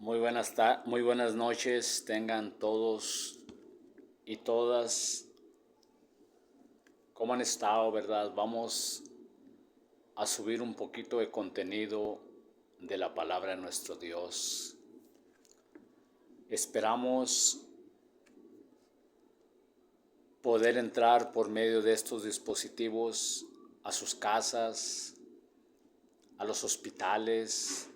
Muy buenas noches tengan todos y todas. ¿Cómo han estado, verdad? Vamos a subir un poquito de contenido de la palabra de nuestro Dios. Esperamos poder entrar por medio de estos dispositivos a sus casas, a los hospitales,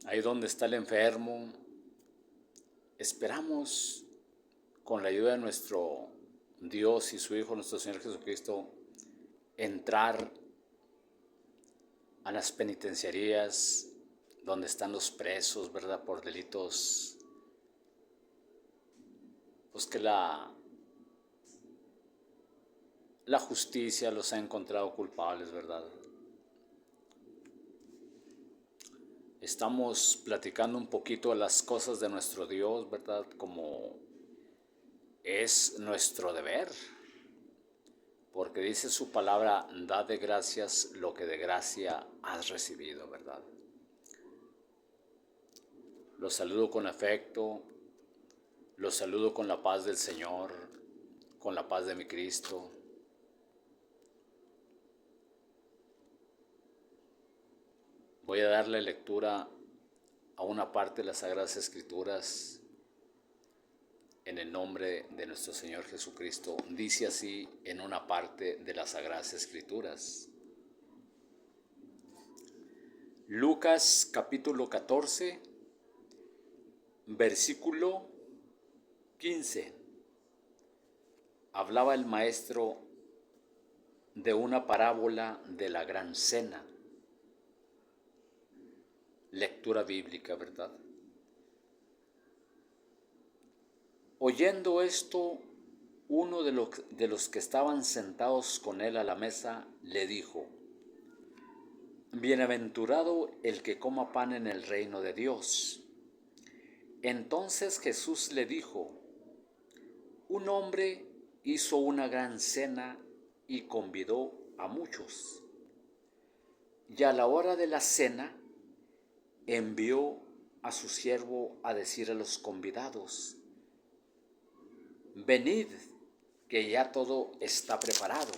ahí donde está el enfermo. Esperamos, con la ayuda de nuestro Dios y su Hijo, nuestro Señor Jesucristo, entrar a las penitenciarías donde están los presos, ¿verdad? Por delitos, pues que la justicia los ha encontrado culpables, ¿verdad? Estamos platicando un poquito de las cosas de nuestro Dios, ¿verdad? Como es nuestro deber, porque dice su palabra: da de gracias lo que de gracia has recibido, ¿verdad? Los saludo con afecto, los saludo con la paz del Señor, con la paz de mi Cristo. Voy a darle lectura a una parte de las Sagradas Escrituras en el nombre de nuestro Señor Jesucristo. Dice así en una parte de las Sagradas Escrituras. Lucas capítulo 14, versículo 15. Hablaba el maestro de una parábola de la gran cena. Lectura bíblica, ¿verdad? Oyendo esto, uno de los que estaban sentados con él a la mesa le dijo: bienaventurado el que coma pan en el reino de Dios. Entonces Jesús le dijo: un hombre hizo una gran cena y convidó a muchos. Y a la hora de la cena envió a su siervo a decir a los convidados: venid, que ya todo está preparado.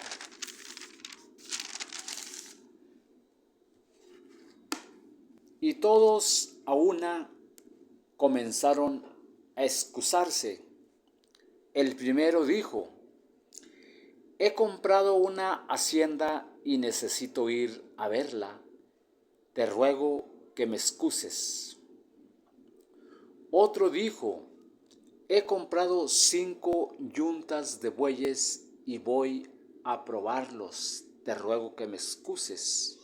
Y todos a una comenzaron a excusarse. El primero dijo: he comprado una hacienda y necesito ir a verla. Te ruego que me excuses. Otro dijo: he comprado 5 yuntas de bueyes y voy a probarlos. Te ruego que me excuses.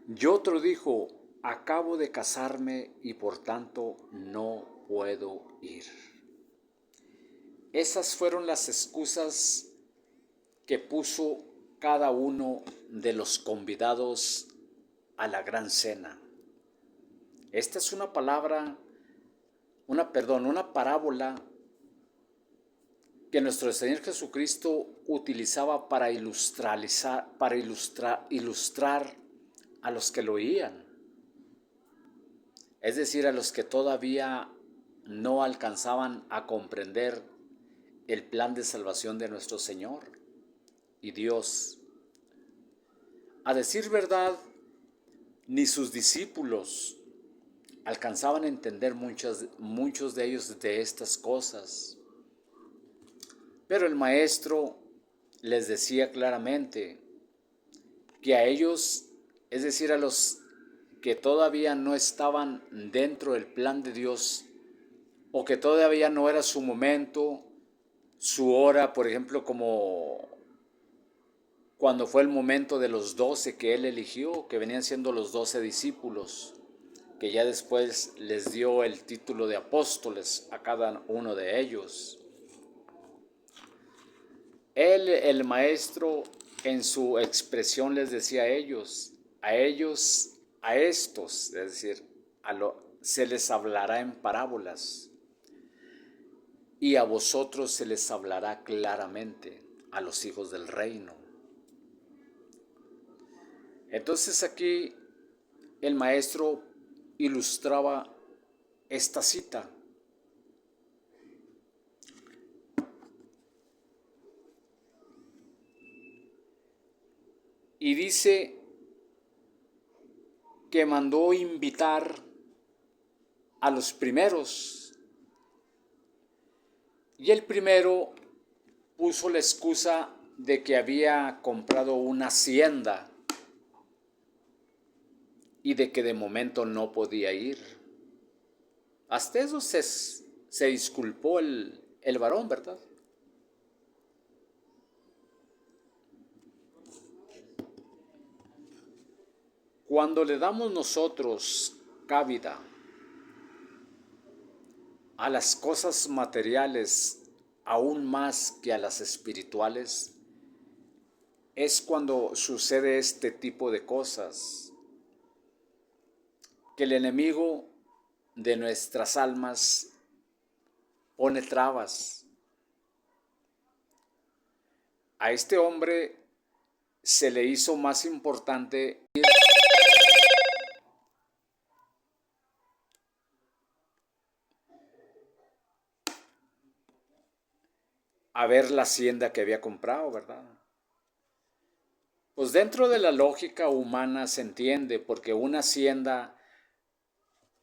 Y otro dijo: acabo de casarme y por tanto no puedo ir. Esas fueron las excusas que puso cada uno de los convidados a la gran cena. Esta es una parábola que nuestro Señor Jesucristo utilizaba para ilustrar a los que lo oían. Es decir, a los que todavía no alcanzaban a comprender el plan de salvación de nuestro Señor y Dios. A decir verdad, ni sus discípulos alcanzaban a entender muchos de ellos de estas cosas. Pero el maestro les decía claramente que a ellos, es decir, a los que todavía no estaban dentro del plan de Dios, o que todavía no era su momento, su hora, por ejemplo, como cuando fue el momento de los 12 que él eligió, que venían siendo los 12 discípulos, que ya después les dio el título de apóstoles a cada uno de ellos. Él, el maestro, en su expresión les decía a ellos, a estos, es decir, se les hablará en parábolas, y a vosotros se les hablará claramente, a los hijos del reino. Entonces aquí el maestro ilustraba esta cita. Y dice que mandó invitar a los primeros. Y el primero puso la excusa de que había comprado una hacienda y de que de momento no podía ir. Hasta eso se disculpó el varón, ¿verdad? Cuando le damos nosotros cabida a las cosas materiales aún más que a las espirituales, es cuando sucede este tipo de cosas, que el enemigo de nuestras almas pone trabas. A este hombre se le hizo más importante ir a ver la hacienda que había comprado, ¿verdad? Pues dentro de la lógica humana se entiende, porque una hacienda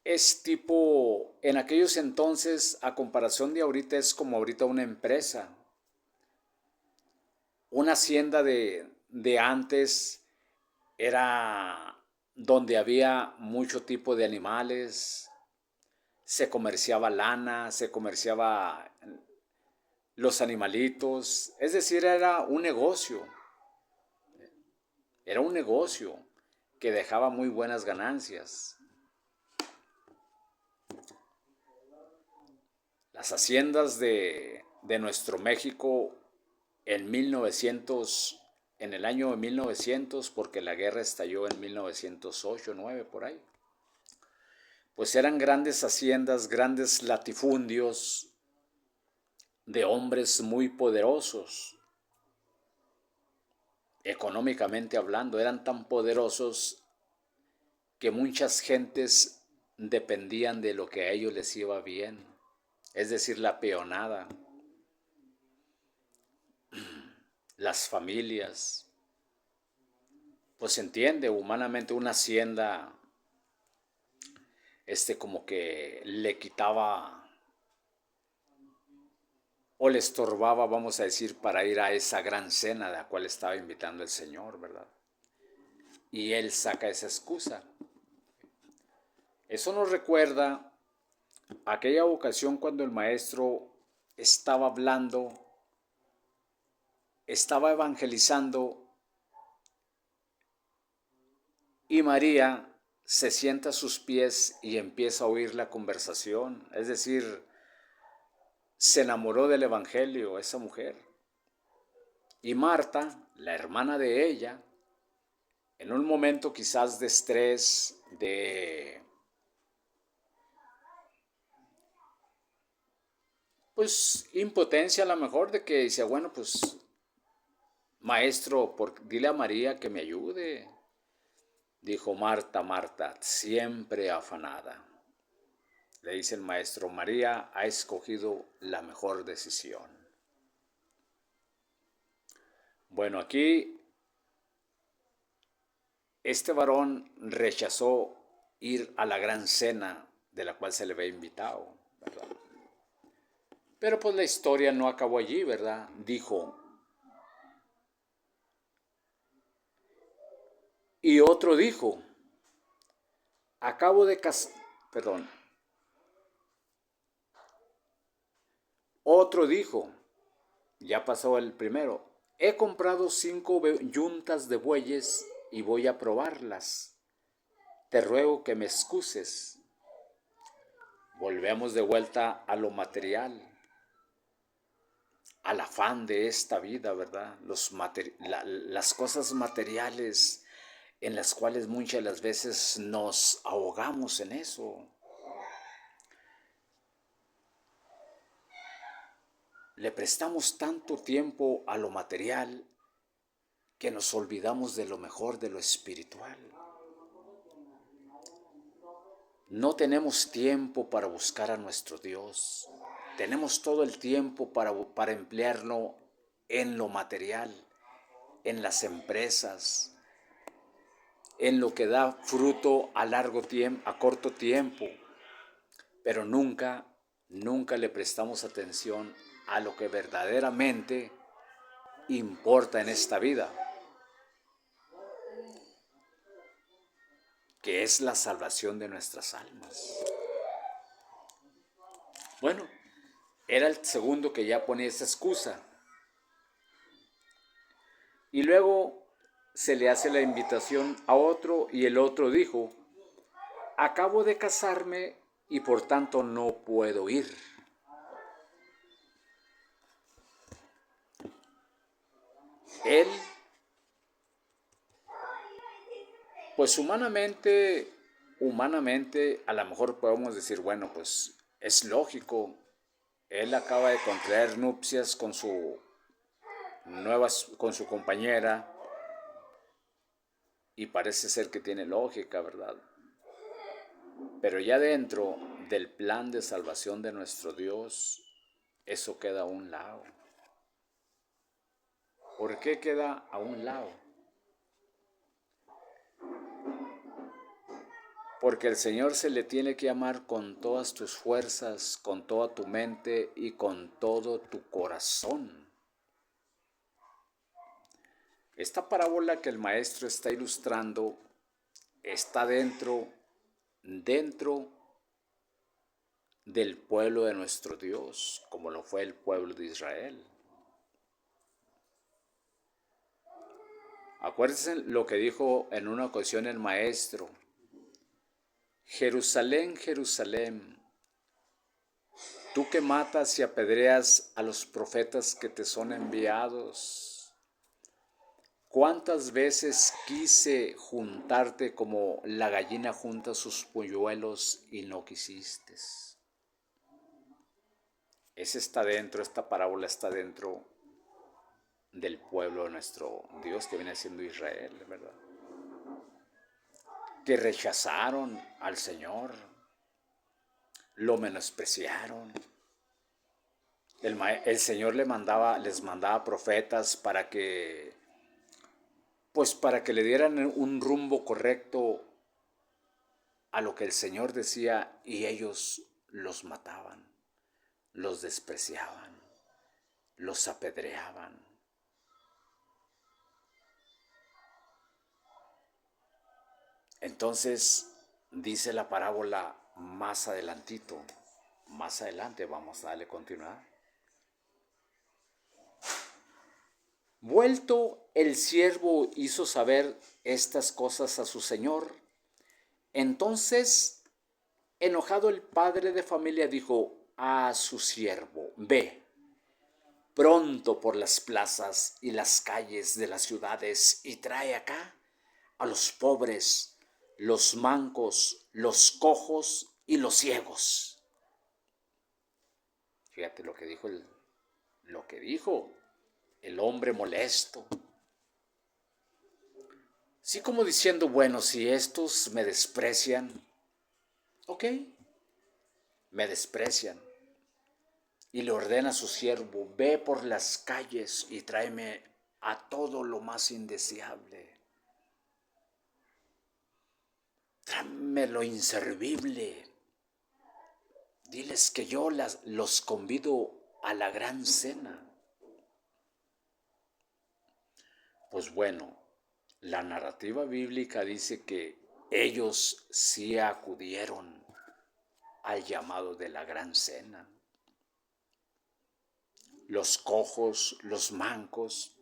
es tipo, en aquellos entonces, a comparación de ahorita, es como ahorita una empresa. Una hacienda de antes era donde había mucho tipo de animales, se comerciaba lana, se comerciaba los animalitos, es decir, era un negocio que dejaba muy buenas ganancias. Las haciendas de nuestro México en 1900, en el año de 1900, porque la guerra estalló en 1908, 9 por ahí, pues eran grandes haciendas, grandes latifundios de hombres muy poderosos, económicamente hablando, eran tan poderosos que muchas gentes dependían de lo que a ellos les iba bien, es decir, la peonada, las familias. Pues se entiende, humanamente una hacienda, como que le quitaba o le estorbaba, vamos a decir, para ir a esa gran cena a la cual estaba invitando el Señor, ¿verdad? Y él saca esa excusa. Eso nos recuerda aquella ocasión cuando el maestro estaba hablando, estaba evangelizando y María se sienta a sus pies y empieza a oír la conversación. Es decir, se enamoró del evangelio esa mujer. Y Marta, la hermana de ella, en un momento quizás de estrés, de pues impotencia a lo mejor, de que dice, bueno, pues maestro, dile a María que me ayude. Dijo: Marta, Marta, siempre afanada. Le dice el maestro: María ha escogido la mejor decisión. Bueno, aquí este varón rechazó ir a la gran cena de la cual se le había invitado, ¿verdad? Pero pues la historia no acabó allí, ¿verdad? Dijo, y otro dijo, acabo de casar, perdón, otro dijo, ya pasó el primero, he comprado 5 yuntas de bueyes y voy a probarlas. Te ruego que me excuses. Volvemos de vuelta a lo material, al afán de esta vida, ¿verdad? Las cosas materiales en las cuales muchas de las veces nos ahogamos en eso. Le prestamos tanto tiempo a lo material que nos olvidamos de lo mejor, de lo espiritual. No tenemos tiempo para buscar a nuestro Dios. Tenemos todo el tiempo para emplearlo en lo material, en las empresas, en lo que da fruto a largo tiempo, a corto tiempo, pero nunca le prestamos atención a lo que verdaderamente importa en esta vida, que es la salvación de nuestras almas. Bueno, era el segundo que ya ponía esa excusa. Y luego se le hace la invitación a otro y el otro dijo, acabo de casarme y por tanto no puedo ir. Él, pues humanamente, a lo mejor podemos decir, bueno, pues es lógico. Él acaba de contraer nupcias con con su compañera y parece ser que tiene lógica, ¿verdad? Pero ya dentro del plan de salvación de nuestro Dios, eso queda a un lado. ¿Por qué queda a un lado? Porque el Señor se le tiene que amar con todas tus fuerzas, con toda tu mente y con todo tu corazón. Esta parábola que el maestro está ilustrando está dentro del pueblo de nuestro Dios, como lo fue el pueblo de Israel. Acuérdense lo que dijo en una ocasión el maestro. Jerusalén, Jerusalén, tú que matas y apedreas a los profetas que te son enviados. ¿Cuántas veces quise juntarte como la gallina junta sus polluelos y no quisiste? Esta parábola está dentro del pueblo de nuestro Dios que viene siendo Israel, ¿verdad? Que rechazaron al Señor, lo menospreciaron. El Señor les mandaba profetas para que le dieran un rumbo correcto a lo que el Señor decía y ellos los mataban, los despreciaban, los apedreaban. Entonces, dice la parábola más adelante vamos a darle continuidad. Vuelto el siervo hizo saber estas cosas a su señor. Entonces, enojado el padre de familia dijo a su siervo, ve pronto por las plazas y las calles de las ciudades y trae acá a los pobres, los mancos, los cojos y los ciegos. Fíjate lo que dijo el hombre molesto. Sí, como diciendo, bueno, si estos me desprecian, ok, me desprecian. Y le ordena a su siervo, ve por las calles y tráeme a todo lo más indeseable. Tráeme lo inservible. Diles que yo los convido a la gran cena. Pues bueno, la narrativa bíblica dice que ellos sí acudieron al llamado de la gran cena. Los cojos, los mancos,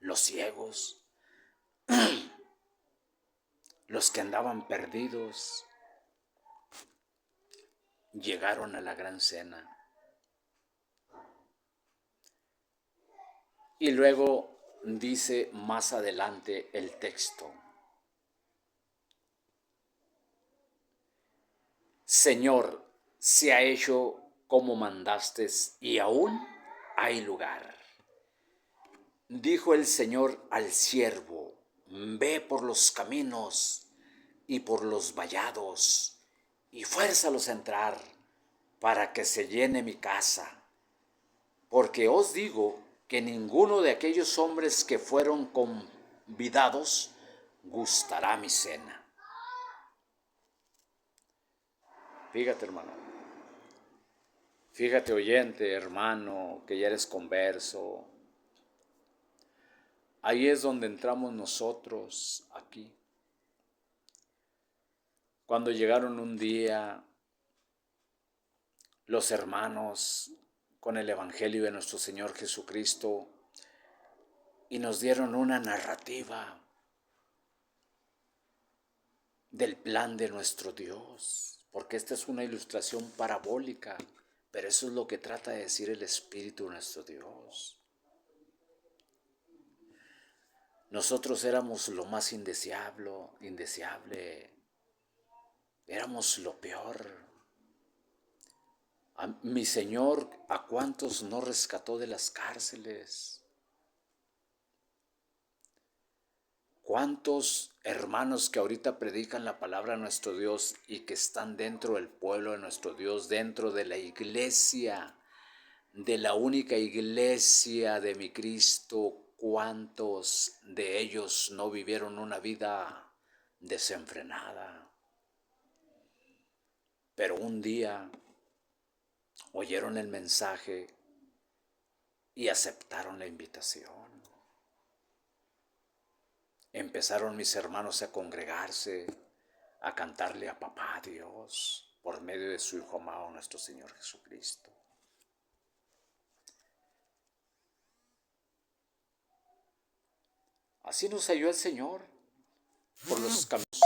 los ciegos, los que andaban perdidos, llegaron a la gran cena. Y luego dice más adelante el texto, Señor, se ha hecho como mandaste y aún hay lugar. Dijo el Señor al siervo, ve por los caminos y por los vallados y fuérzalos a entrar para que se llene mi casa. Porque os digo que ninguno de aquellos hombres que fueron convidados gustará mi cena. Fíjate, hermano. Fíjate, oyente, hermano, que ya eres converso. Ahí es donde entramos nosotros aquí. Cuando llegaron un día los hermanos con el Evangelio de nuestro Señor Jesucristo y nos dieron una narrativa del plan de nuestro Dios, porque esta es una ilustración parabólica, pero eso es lo que trata de decir el Espíritu de nuestro Dios. Nosotros éramos lo más indeseable, éramos lo peor. Mi Señor, ¿a cuántos no rescató de las cárceles? ¿Cuántos hermanos que ahorita predican la palabra de nuestro Dios y que están dentro del pueblo de nuestro Dios, dentro de la iglesia, de la única iglesia de mi Cristo, cuántos de ellos no vivieron una vida desenfrenada? Pero un día oyeron el mensaje y aceptaron la invitación. Empezaron mis hermanos a congregarse, a cantarle a Papá Dios por medio de su Hijo amado, nuestro Señor Jesucristo. Así nos halló el Señor por los caminos,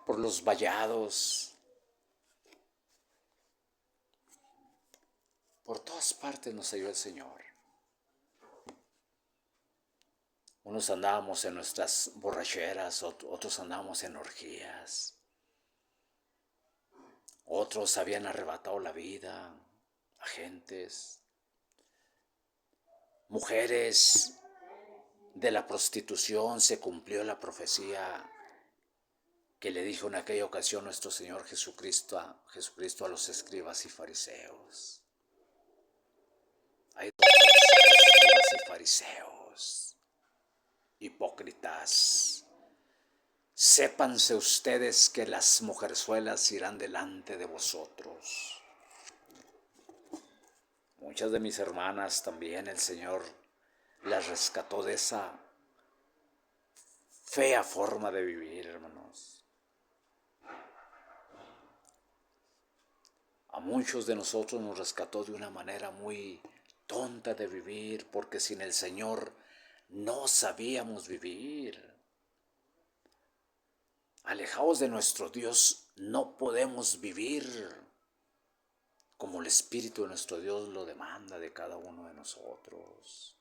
por los vallados, por todas partes nos halló el Señor. Unos andábamos en nuestras borracheras, otros andábamos en orgías, otros habían arrebatado la vida a gentes, mujeres de la prostitución. Se cumplió la profecía que le dijo en aquella ocasión nuestro Señor Jesucristo a los escribas y fariseos. Hay dos escribas y fariseos, hipócritas. Sépanse ustedes que las mujerzuelas irán delante de vosotros. Muchas de mis hermanas también el Señor las rescató de esa fea forma de vivir, hermanos. A muchos de nosotros nos rescató de una manera muy tonta de vivir, porque sin el Señor no sabíamos vivir. Alejados de nuestro Dios no podemos vivir como el Espíritu de nuestro Dios lo demanda de cada uno de nosotros.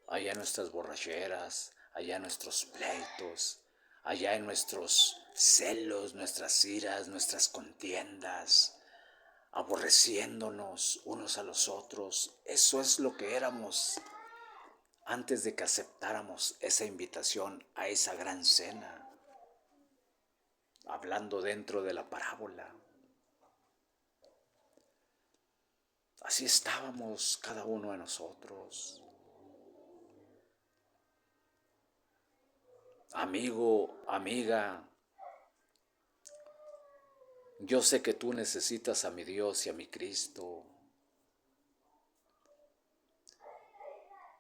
Allá en nuestras borracheras, allá en nuestros pleitos, allá en nuestros celos, nuestras iras, nuestras contiendas, aborreciéndonos unos a los otros. Eso es lo que éramos antes de que aceptáramos esa invitación a esa gran cena, hablando dentro de la parábola. Así estábamos cada uno de nosotros. Amigo, amiga, yo sé que tú necesitas a mi Dios y a mi Cristo.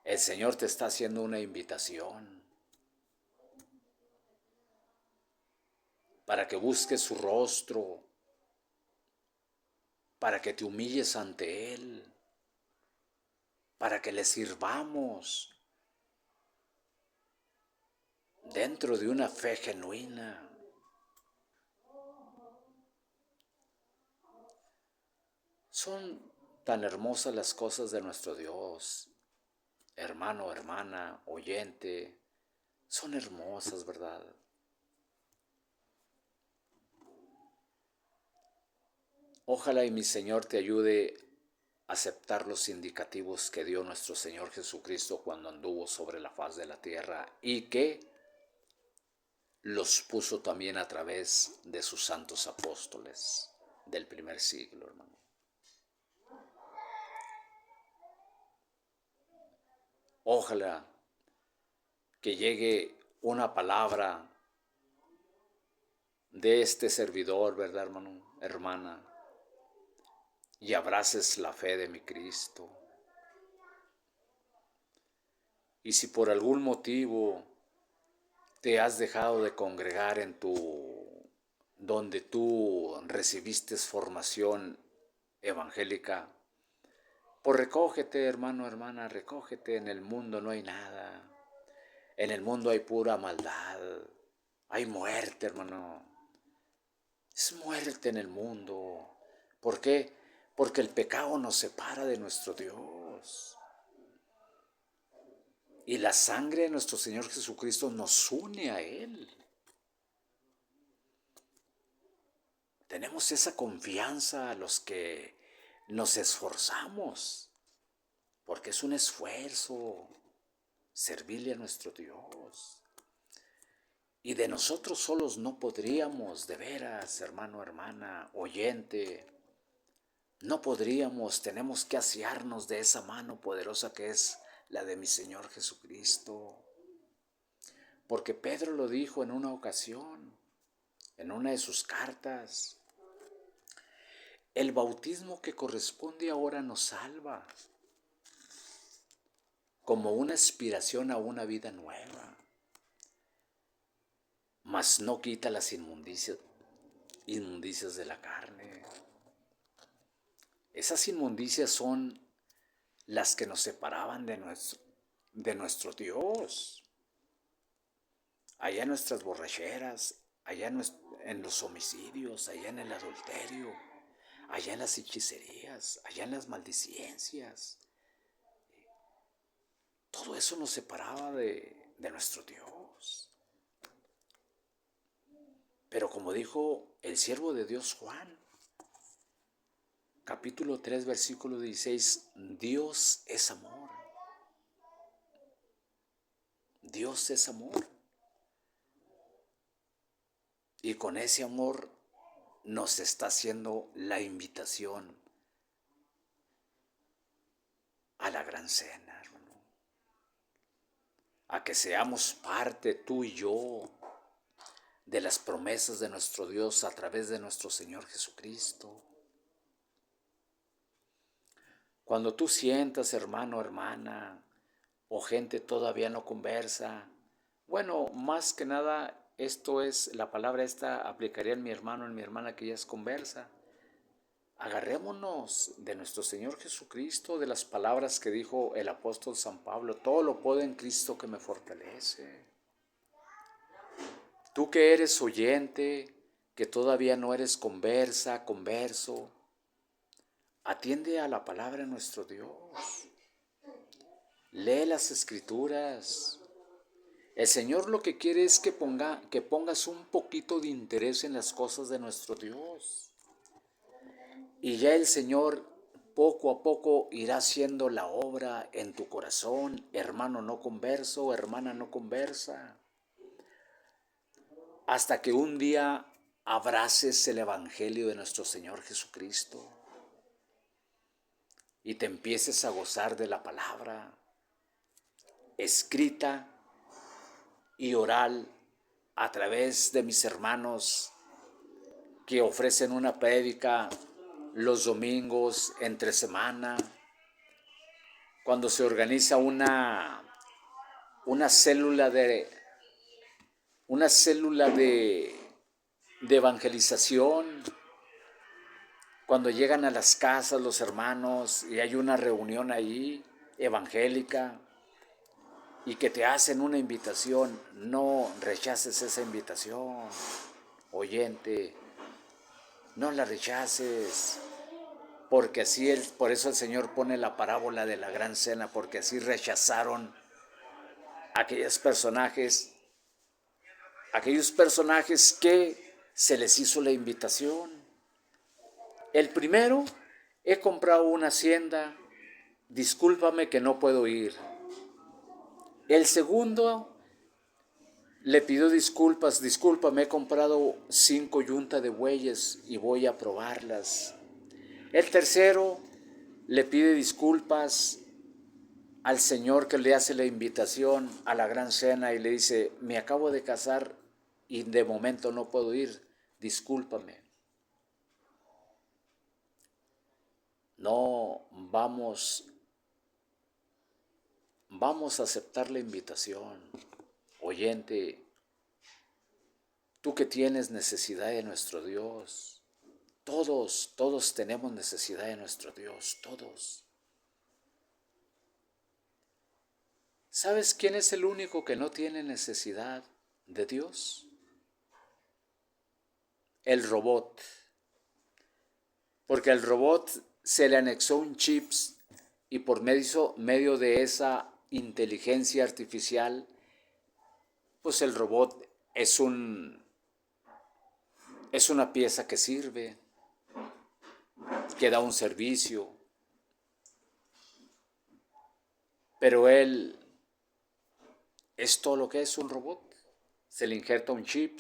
El Señor te está haciendo una invitación para que busques su rostro, para que te humilles ante Él, para que le sirvamos dentro de una fe genuina. Son tan hermosas las cosas de nuestro Dios, hermano, hermana, oyente, son hermosas, ¿verdad? Ojalá y mi Señor te ayude a aceptar los indicativos que dio nuestro Señor Jesucristo cuando anduvo sobre la faz de la tierra y que los puso también a través de sus santos apóstoles del primer siglo, hermano. Ojalá que llegue una palabra de este servidor, ¿verdad, hermano, hermana? Y abraces la fe de mi Cristo. Y si por algún motivo te has dejado de congregar donde tú recibiste formación evangélica, pues recógete, hermano, hermana, recógete. En el mundo no hay nada. En el mundo hay pura maldad. Hay muerte, hermano. Es muerte en el mundo. ¿Por qué? Porque el pecado nos separa de nuestro Dios. Y la sangre de nuestro Señor Jesucristo nos une a Él. Tenemos esa confianza a los que nos esforzamos, porque es un esfuerzo servirle a nuestro Dios. Y de nosotros solos no podríamos, de veras, hermano, hermana, oyente, no podríamos, tenemos que asearnos de esa mano poderosa que es la de mi Señor Jesucristo. Porque Pedro lo dijo en una ocasión, en una de sus cartas: el bautismo que corresponde ahora nos salva, como una aspiración a una vida nueva, mas no quita las inmundicias de la carne. Esas inmundicias son las que nos separaban de nuestro Dios. Allá en nuestras borracheras, allá en los homicidios, allá en el adulterio, allá en las hechicerías, allá en las maldiciencias. Todo eso nos separaba de nuestro Dios. Pero como dijo el siervo de Dios Juan, capítulo 3, versículo 16, Dios es amor. Dios es amor. Y con ese amor nos está haciendo la invitación a la gran cena, hermano. A que seamos parte, tú y yo, de las promesas de nuestro Dios a través de nuestro Señor Jesucristo. Cuando tú sientas, hermano, hermana, o gente todavía no conversa, bueno, más que nada, esto es, la palabra esta aplicaría en mi hermano, en mi hermana que ya es conversa. Agarrémonos de nuestro Señor Jesucristo, de las palabras que dijo el apóstol San Pablo: todo lo puedo en Cristo que me fortalece. Tú que eres oyente, que todavía no eres converso, atiende a la palabra de nuestro Dios. Lee las Escrituras. El Señor lo que quiere es que pongas un poquito de interés en las cosas de nuestro Dios. Y ya el Señor poco a poco irá haciendo la obra en tu corazón, hermano no converso, hermana no conversa, hasta que un día abraces el Evangelio de nuestro Señor Jesucristo y te empieces a gozar de la palabra escrita y oral a través de mis hermanos que ofrecen una prédica los domingos, entre semana, cuando se organiza una célula de evangelización, cuando llegan a las casas los hermanos y hay una reunión ahí evangélica y que te hacen una invitación, no rechaces esa invitación, oyente, no la rechaces, porque por eso el Señor pone la parábola de la gran cena, porque así rechazaron aquellos personajes que se les hizo la invitación. El primero: he comprado una hacienda, discúlpame que no puedo ir. El segundo: Le pidió disculpas, discúlpame, he comprado 5 yuntas de bueyes y voy a probarlas. El tercero le pide disculpas al Señor que le hace la invitación a la gran cena y le dice, me acabo de casar y de momento no puedo ir, discúlpame. No vamos a aceptar la invitación. Oyente, tú que tienes necesidad de nuestro Dios, todos tenemos necesidad de nuestro Dios, todos. ¿Sabes quién es el único que no tiene necesidad de Dios? El robot. Porque al robot se le anexó un chip y por medio de esa inteligencia artificial, pues el robot es una pieza que sirve, que da un servicio, pero él es todo lo que es un robot. Se le injerta un chip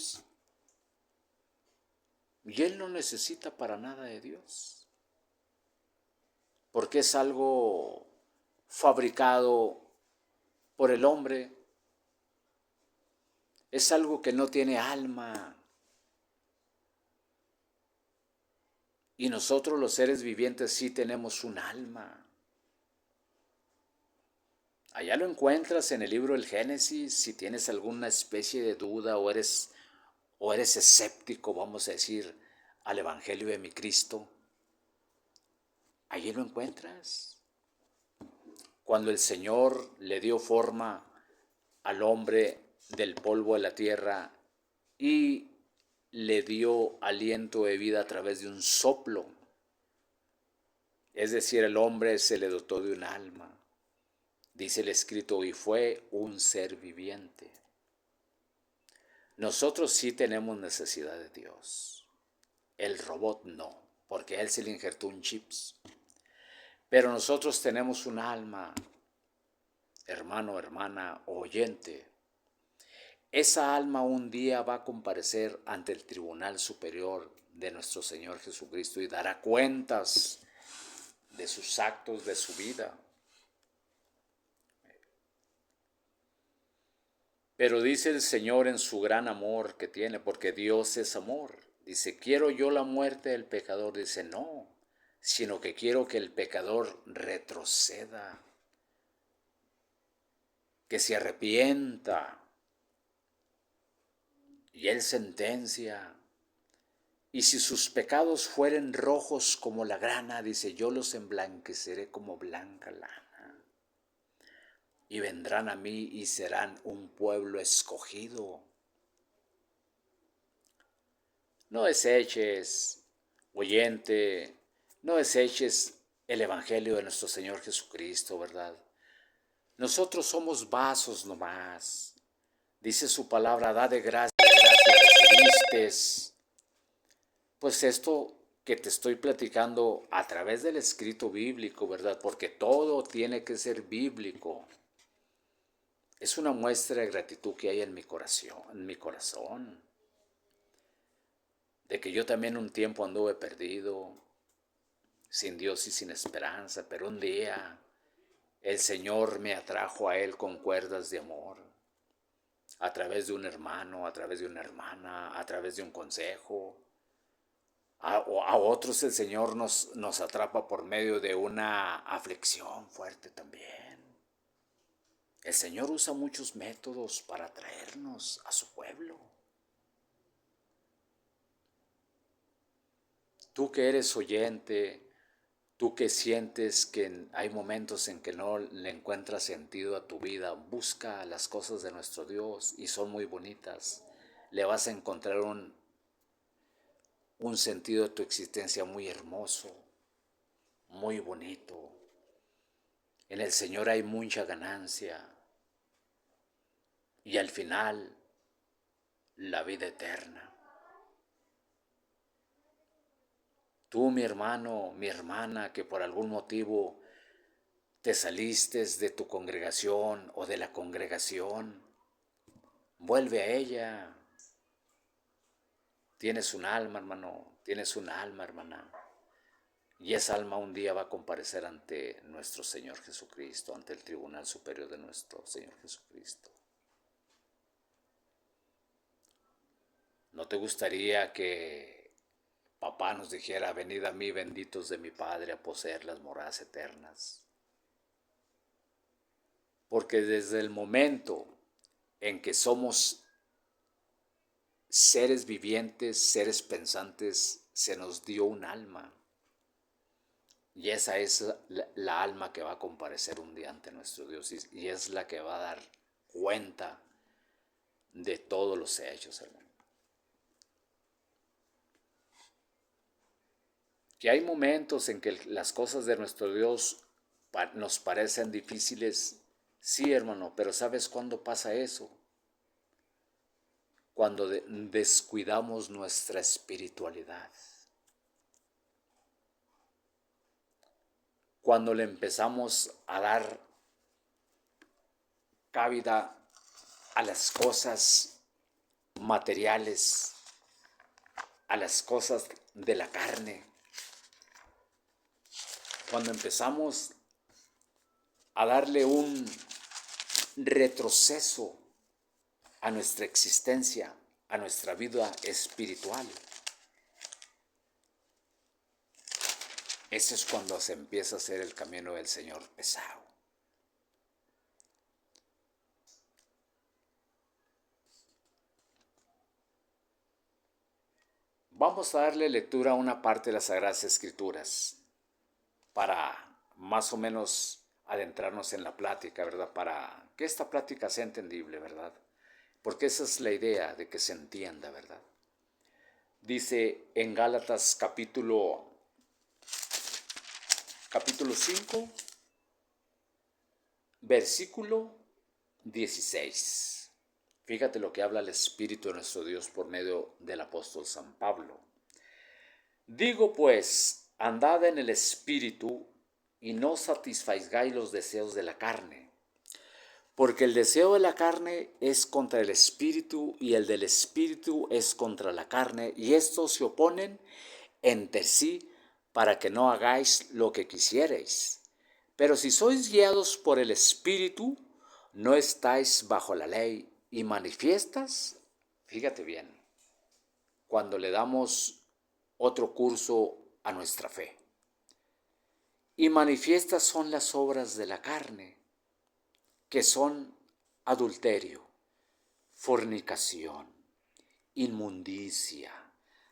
y él no necesita para nada de Dios, porque es algo fabricado por el hombre, es algo que no tiene alma. Y nosotros los seres vivientes sí tenemos un alma. Allá lo encuentras en el libro del Génesis, si tienes alguna especie de duda o eres escéptico, vamos a decir, al Evangelio de mi Cristo. Allí lo encuentras. Cuando el Señor le dio forma al hombre del polvo de la tierra y le dio aliento de vida a través de un soplo. Es decir, el hombre se le dotó de un alma. Dice el escrito, y fue un ser viviente. Nosotros sí tenemos necesidad de Dios. El robot no, porque a él se le injertó un chip. Pero nosotros tenemos un alma, hermano, hermana, oyente. Esa alma un día va a comparecer ante el tribunal superior de nuestro Señor Jesucristo y dará cuentas de sus actos, de su vida. Pero dice el Señor en su gran amor que tiene, porque Dios es amor. Dice, ¿quiero yo la muerte del pecador? Dice, no, sino que quiero que el pecador retroceda, que se arrepienta. Y Él sentencia. Y si sus pecados fueren rojos como la grana, dice, yo los emblanqueceré como blanca lana. Y vendrán a mí y serán un pueblo escogido. No deseches, oyente, no deseches el Evangelio de nuestro Señor Jesucristo, ¿verdad? Nosotros somos vasos nomás. Dice su palabra, da de gracia recibiste. Pues esto que te estoy platicando a través del escrito bíblico, ¿verdad? Porque todo tiene que ser bíblico. Es una muestra de gratitud que hay en mi corazón, de que yo también un tiempo anduve perdido, sin Dios y sin esperanza, pero un día el Señor me atrajo a Él con cuerdas de amor, a través de un hermano, a través de una hermana, a través de un consejo. A otros el Señor nos atrapa por medio de una aflicción fuerte también. El Señor usa muchos métodos para traernos a su pueblo. Tú que eres oyente, tú que sientes que hay momentos en que no le encuentras sentido a tu vida, busca las cosas de nuestro Dios y son muy bonitas. Le vas a encontrar un sentido de tu existencia muy hermoso, muy bonito. En el Señor hay mucha ganancia y al final la vida eterna. Tú, mi hermano, mi hermana, que por algún motivo te saliste de tu congregación o de la congregación, Vuelve a ella. Tienes un alma, hermano, tienes un alma, hermana. Y esa alma un día va a comparecer ante nuestro Señor Jesucristo, ante el tribunal superior de nuestro Señor Jesucristo. ¿No te gustaría que papá nos dijera, venid a mí, benditos de mi Padre, a poseer las moradas eternas? Porque desde el momento en que somos seres vivientes, seres pensantes, se nos dio un alma. Y esa es la alma que va a comparecer un día ante nuestro Dios y es la que va a dar cuenta de todos los hechos, hermano. Que hay momentos en que las cosas de nuestro Dios nos parecen difíciles, sí, hermano, pero ¿sabes cuándo pasa eso? Cuando descuidamos nuestra espiritualidad. Cuando le empezamos a dar cabida a las cosas materiales, a las cosas de la carne. Cuando empezamos a darle un retroceso a nuestra existencia, a nuestra vida espiritual. Eso es cuando se empieza a hacer el camino del Señor pesado. Vamos a darle lectura a una parte de las Sagradas Escrituras para más o menos adentrarnos en la plática, ¿verdad? Para que esta plática sea entendible, ¿verdad? Porque esa es la idea de que se entienda, ¿verdad? Dice en Gálatas capítulo 5, versículo 16. Fíjate lo que habla el Espíritu de nuestro Dios por medio del apóstol San Pablo. Digo pues, andad en el Espíritu y no satisfagáis los deseos de la carne. Porque el deseo de la carne es contra el Espíritu y el del Espíritu es contra la carne, y estos se oponen entre sí para que no hagáis lo que quisierais. Pero si sois guiados por el Espíritu, no estáis bajo la ley. Y manifiestas, fíjate bien, cuando le damos otro curso a nuestra fe. Y manifiestas son las obras de la carne, que son adulterio, fornicación, inmundicia,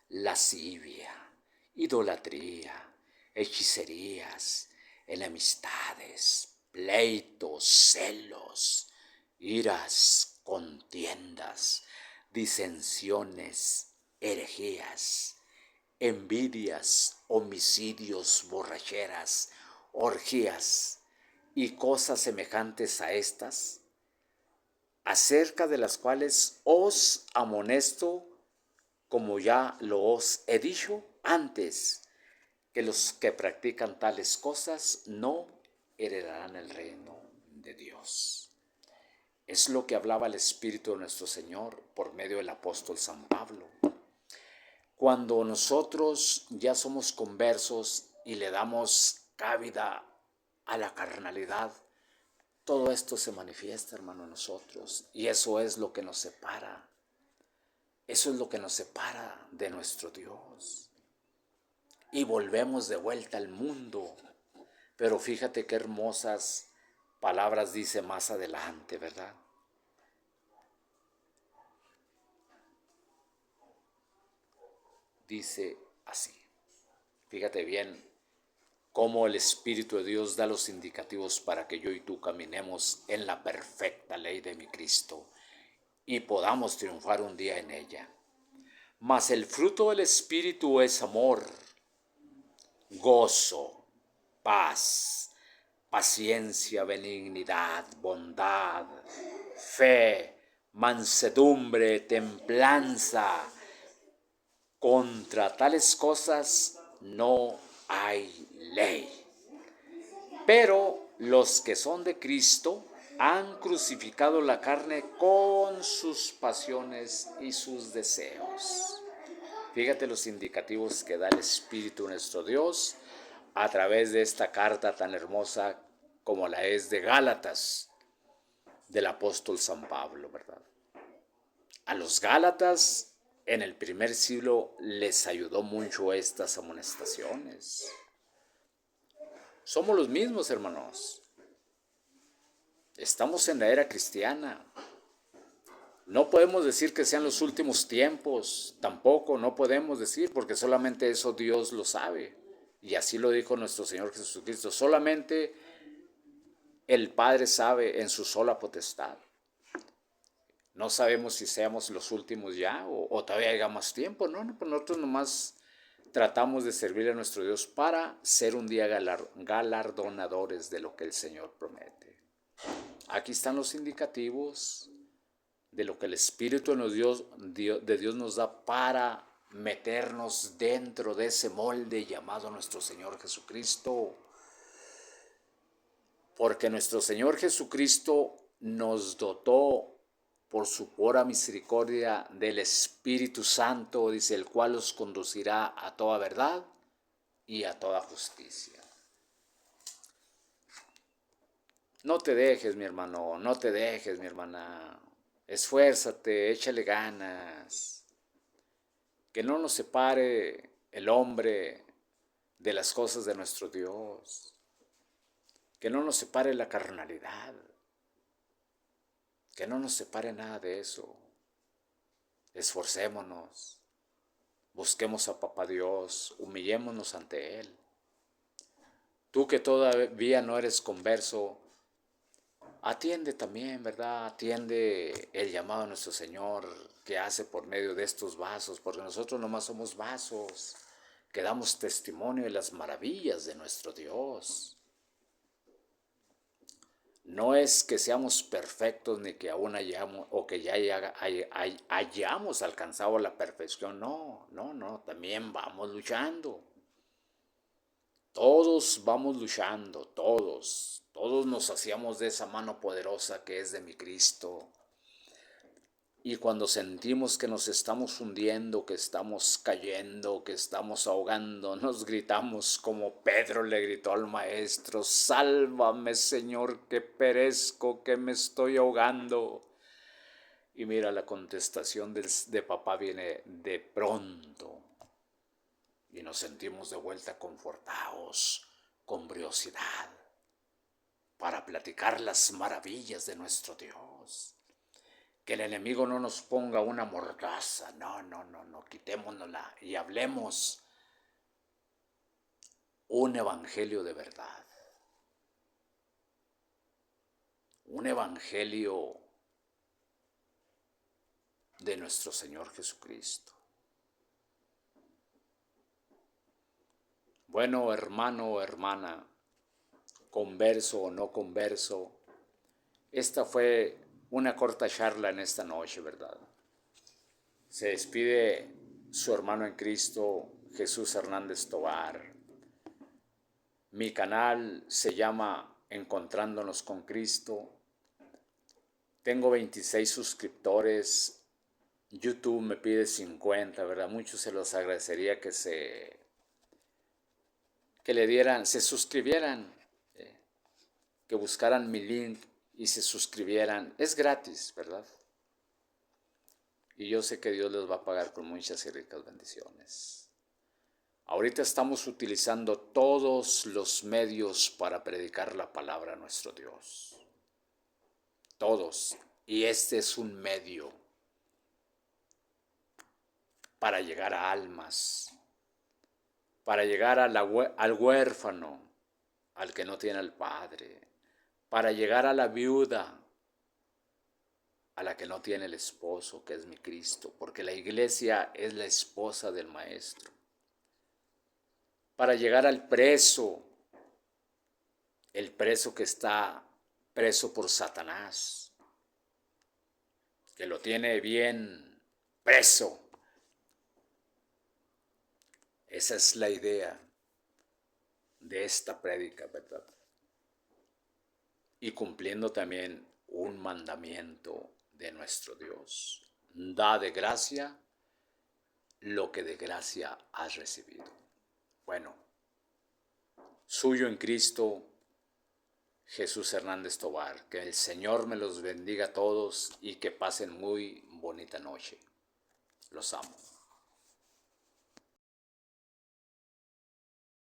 lascivia, idolatría, hechicerías, enemistades, pleitos, celos, iras, contiendas, disensiones, herejías, envidias, homicidios, borracheras, orgías y cosas semejantes a estas, acerca de las cuales os amonesto, como ya lo os he dicho antes, que los que practican tales cosas no heredarán el reino de Dios. Es lo que hablaba el Espíritu de nuestro Señor por medio del apóstol San Pablo. Cuando nosotros ya somos conversos y le damos cabida a la carnalidad, todo esto se manifiesta, hermano, en nosotros. Y eso es lo que nos separa. Eso es lo que nos separa de nuestro Dios. Y volvemos de vuelta al mundo. Pero fíjate qué hermosas palabras dice más adelante, ¿verdad? Dice así. Fíjate bien cómo el Espíritu de Dios da los indicativos para que yo y tú caminemos en la perfecta ley de mi Cristo y podamos triunfar un día en ella. Mas el fruto del Espíritu es amor, gozo, paz, paciencia, benignidad, bondad, fe, mansedumbre, templanza. Contra tales cosas no hay ley. Pero los que son de Cristo han crucificado la carne con sus pasiones y sus deseos. Fíjate los indicativos que da el Espíritu nuestro Dios a través de esta carta tan hermosa como la es de Gálatas, del apóstol San Pablo, ¿verdad? A los Gálatas en el primer siglo les ayudó mucho estas amonestaciones. Somos los mismos, hermanos. Estamos en la era cristiana. No podemos decir que sean los últimos tiempos, tampoco, no podemos decir, porque solamente eso Dios lo sabe. Y así lo dijo nuestro Señor Jesucristo. Solamente el Padre sabe en su sola potestad. No sabemos si seamos los últimos ya o todavía haya más tiempo, ¿no? Pues nosotros nomás tratamos de servir a nuestro Dios para ser un día galardonadores de lo que el Señor promete. Aquí están los indicativos de lo que el Espíritu de Dios nos da para meternos dentro de ese molde llamado nuestro Señor Jesucristo. Porque nuestro Señor Jesucristo nos dotó por su pura misericordia del Espíritu Santo, dice, el cual os conducirá a toda verdad y a toda justicia. No te dejes, mi hermano, no te dejes, mi hermana. Esfuérzate, échale ganas. Que no nos separe el hombre de las cosas de nuestro Dios. Que no nos separe la carnalidad. Que no nos separe nada de eso. Esforcémonos. Busquemos a Papá Dios. Humillémonos ante Él. Tú que todavía no eres converso, atiende también, ¿verdad? Atiende el llamado a nuestro Señor que hace por medio de estos vasos, porque nosotros nomás somos vasos que damos testimonio de las maravillas de nuestro Dios. No es que seamos perfectos ni que aún hayamos o que ya hayamos alcanzado la perfección, no, también vamos luchando. Todos vamos luchando, todos nos hacíamos de esa mano poderosa que es de mi Cristo. Y cuando sentimos que nos estamos hundiendo, que estamos cayendo, que estamos ahogando, nos gritamos como Pedro le gritó al Maestro: sálvame, Señor, que perezco, que me estoy ahogando. Y mira, la contestación de papá viene de pronto. Y nos sentimos de vuelta confortados, con briosidad, para platicar las maravillas de nuestro Dios. Que el enemigo no nos ponga una mordaza, no, quitémonosla y hablemos un evangelio de verdad. Un evangelio de nuestro Señor Jesucristo. Bueno, hermano o hermana, converso o no converso, esta fue una corta charla en esta noche, ¿verdad? Se despide su hermano en Cristo, Jesús Hernández Tovar. Mi canal se llama Encontrándonos con Cristo. Tengo 26 suscriptores. YouTube me pide 50, ¿verdad? Muchos se los agradecería que le dieran, se suscribieran, que buscaran mi link y se suscribieran. Es gratis, ¿verdad? Y yo sé que Dios les va a pagar con muchas y ricas bendiciones. Ahorita estamos utilizando todos los medios para predicar la palabra a nuestro Dios. Todos. Y este es un medio para llegar a almas, para llegar al huérfano, al que no tiene al Padre, para llegar a la viuda, a la que no tiene el esposo, que es mi Cristo, porque la iglesia es la esposa del Maestro. Para llegar al preso, el preso que está preso por Satanás, que lo tiene bien preso. Esa es la idea de esta prédica, ¿verdad? y cumpliendo también un mandamiento de nuestro Dios. Da de gracia lo que de gracia has recibido. Bueno, suyo en Cristo, Jesús Hernández Tovar. Que el Señor me los bendiga a todos y que pasen muy bonita noche. Los amo.